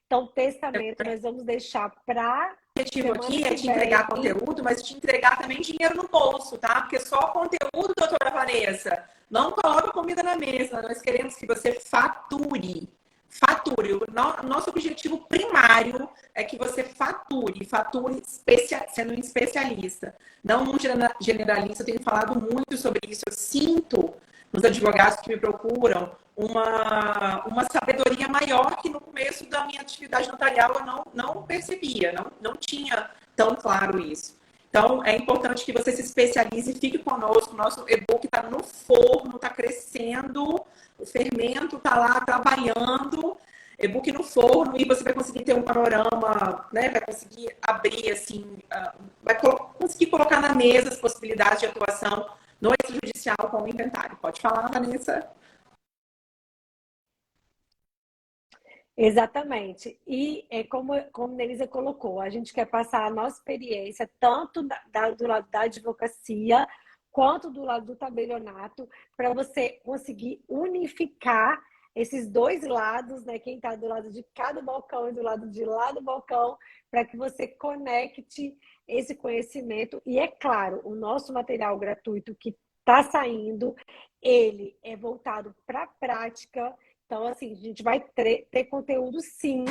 Então, testamento nós vamos deixar para... O objetivo aqui é te entregar conteúdo, mas te entregar também dinheiro no bolso, tá? Porque só conteúdo, doutora Vanessa, não coloca comida na mesa. Nós queremos que você fature. Fature. O nosso objetivo primário é que você fature sendo um especialista, não um generalista. Eu tenho falado muito sobre isso. Eu sinto nos advogados que me procuram uma sabedoria maior que no começo da minha atividade notarial eu não percebia, não tinha tão claro isso. Então, é importante que você se especialize e fique conosco. O nosso e-book está no forno, está crescendo, o fermento está lá trabalhando, e-book no forno, e você vai conseguir ter um panorama, né? Vai conseguir abrir, assim, vai conseguir colocar na mesa as possibilidades de atuação no extrajudicial com o inventário. Pode falar, Vanessa? Exatamente. E como a Nelisa colocou, a gente quer passar a nossa experiência tanto do lado da advocacia quanto do lado do tabelionato, para você conseguir unificar esses dois lados, né? Quem está do lado de cada balcão e do lado de lá do balcão, para que você conecte esse conhecimento. E é claro, o nosso material gratuito que está saindo, ele é voltado para a prática. Então, assim, a gente vai ter conteúdo, sim,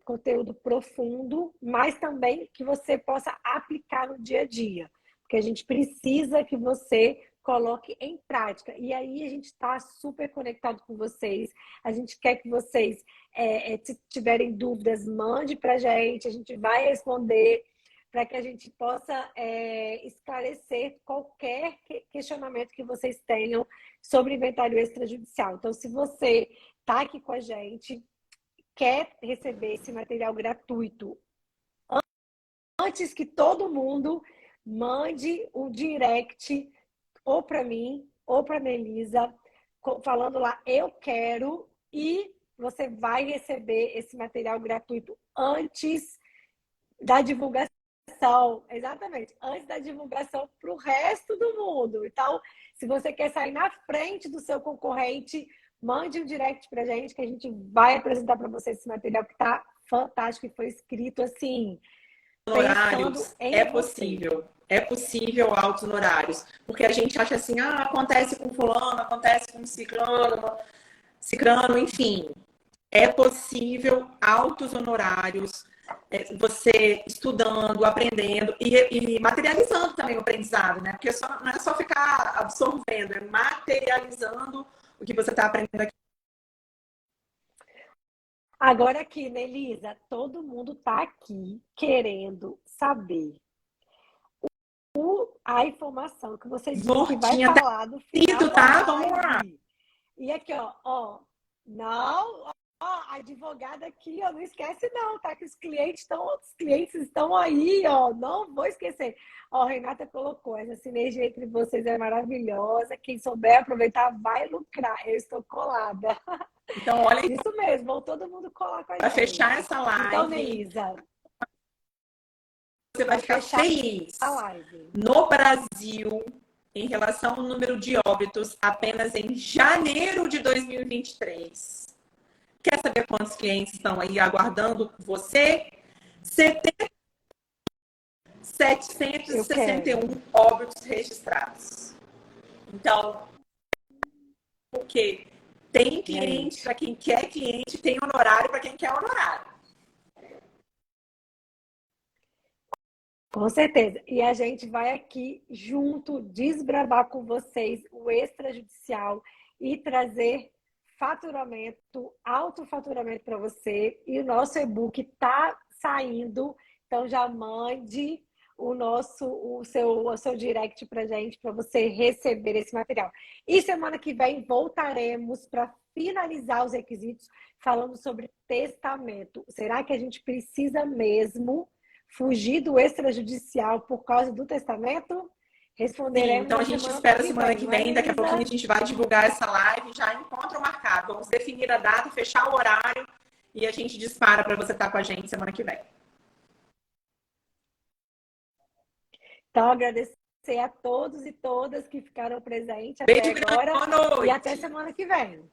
conteúdo profundo, mas também que você possa aplicar no dia a dia. Porque a gente precisa que você coloque em prática. E aí a gente está super conectado com vocês. A gente quer que vocês, se tiverem dúvidas, mande para a gente vai responder para que a gente possa esclarecer qualquer questionamento que vocês tenham sobre inventário extrajudicial. Então, se você está aqui com a gente, quer receber esse material gratuito antes que todo mundo, mande um direct ou para mim ou para a Melisa, falando lá, eu quero, e você vai receber esse material gratuito antes da divulgação. Exatamente, antes da divulgação para o resto do mundo. Então, se você quer sair na frente do seu concorrente, mande um direct para a gente, que a gente vai apresentar para você esse material que está fantástico e foi escrito assim, Honorários, é possível altos honorários, porque a gente acha assim, acontece com fulano, acontece com ciclano, enfim, é possível altos honorários, você estudando, aprendendo e materializando também o aprendizado, né? Porque não é só ficar absorvendo, é materializando o que você está aprendendo aqui. Agora aqui, né, Elisa? Todo mundo tá aqui querendo saber a informação que você disse que vai falar do final tá? Vamos lá. E aqui, ó, não, a advogada aqui, ó, não esquece não, tá? Que os clientes estão aí, ó, não vou esquecer. Ó, Renata colocou, essa sinergia entre vocês é maravilhosa, quem souber aproveitar vai lucrar, eu estou colada. Então, olha isso mesmo, vão todo mundo colar com a gente. Para fechar essa live, então, Neisa, você vai ficar feliz. No Brasil, em relação ao número de óbitos, apenas em janeiro de 2023. Quer saber quantos clientes estão aí aguardando você? 761 óbitos registrados. Então, porque tem cliente para quem quer cliente, tem honorário para quem quer honorário. Com certeza. E a gente vai aqui junto desbravar com vocês o extrajudicial e trazer faturamento, alto faturamento para você. E o nosso e-book está saindo. Então já mande o seu direct para a gente, para você receber esse material. E semana que vem voltaremos para finalizar os requisitos falando sobre testamento. Será que a gente precisa mesmo fugir do extrajudicial por causa do testamento? Responderemos. Sim, então a gente espera semana que vem, daqui a pouquinho a gente vai divulgar essa live, já encontro marcado. Vamos definir a data, fechar o horário e a gente dispara para você estar com a gente semana que vem. Então, agradecer a todos e todas que ficaram presentes Beijo até agora. Boa noite. E até semana que vem.